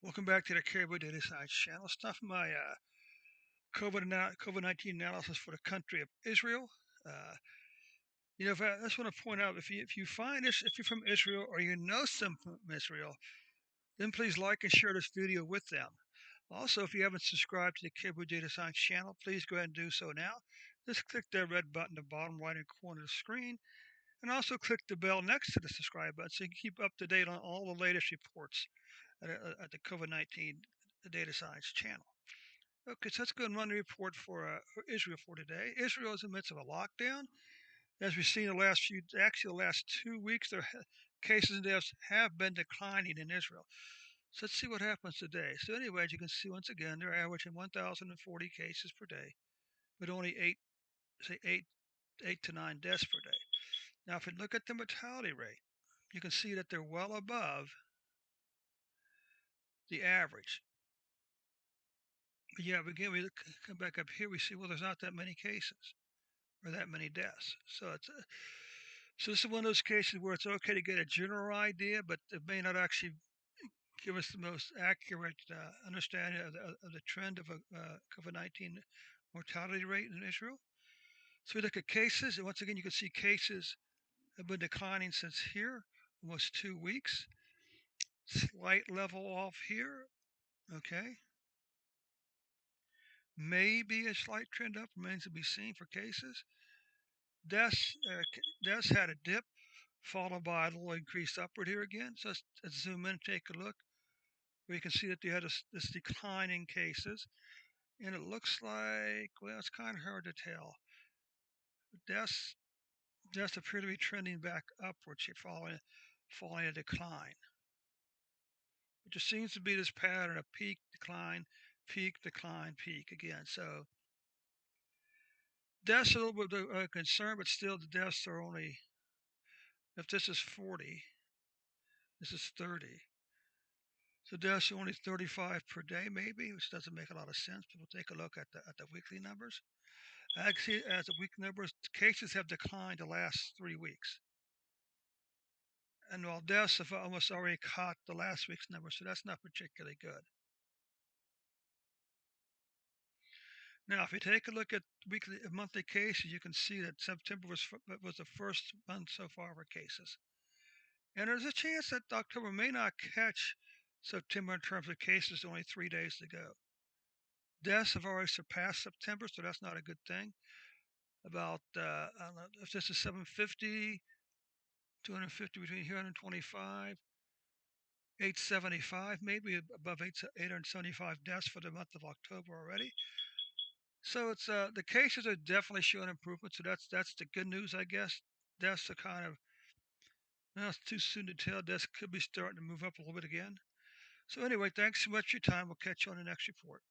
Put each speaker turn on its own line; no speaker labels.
Welcome back to the Caribou Data Science channel. Stuff my COVID-19 analysis for the country of Israel. Uh, if I just want to point out, if you find this, if you're from Israel or you know some from Israel, then please like and share this video with them. Also, if you haven't subscribed to the Caribou Data Science channel, please go ahead and do so now. Just click that red button at the bottom right hand corner of the screen, and also click the bell next to the subscribe button so you can keep up to date on all the latest reports at the COVID-19 Data Science channel. Okay, so let's go and run the report for Israel for today. Israel is in the midst of a lockdown. As we've seen the last actually the last 2 weeks, their cases and deaths have been declining in Israel. So let's see what happens today. So anyway, as you can see, once again, they're averaging 1,040 cases per day, but only eight to nine deaths per day. Now, if we look at the mortality rate, you can see that they're well above the average. But yeah, again, come back up here, we see, well, there's not that many cases or that many deaths. So this is one of those cases where it's okay to get a general idea, but it may not actually give us the most accurate understanding of the trend of a COVID-19 mortality rate in Israel. So we look at cases, and once again, you can see cases have been declining since here, almost 2 weeks. Slight level off here, okay. Maybe a slight trend up, remains to be seen for cases. Deaths had a dip, followed by a little increase upward here again. So let's zoom in and take a look. We can see that they had this decline in cases, and it looks like, well, it's kind of hard to tell. Deaths, deaths appear to be trending back upwards here, following a decline. But there seems to be this pattern of peak, decline, peak again. So deaths are a little bit of a concern, but still the deaths are only, if this is 40, this is 30. So deaths are only 35 per day, maybe, which doesn't make a lot of sense. But we'll take a look at the weekly numbers. Actually, as the weekly numbers, cases have declined the last 3 weeks, and while deaths have almost already caught the last week's numbers, so that's not particularly good. Now, if you take a look at monthly cases, you can see that September was the first month so far for cases, and there's a chance that October may not catch September in terms of cases. Only 3 days to go. Deaths have already surpassed September, so that's not a good thing. About, I don't know, if this is 750, 250 between here and 25, 875, maybe above 875 deaths for the month of October already. So it's the cases are definitely showing improvement. So that's the good news, I guess. Deaths are kind of, well, it's too soon to tell. Deaths could be starting to move up a little bit again. So anyway, thanks so much for your time. We'll catch you on the next report.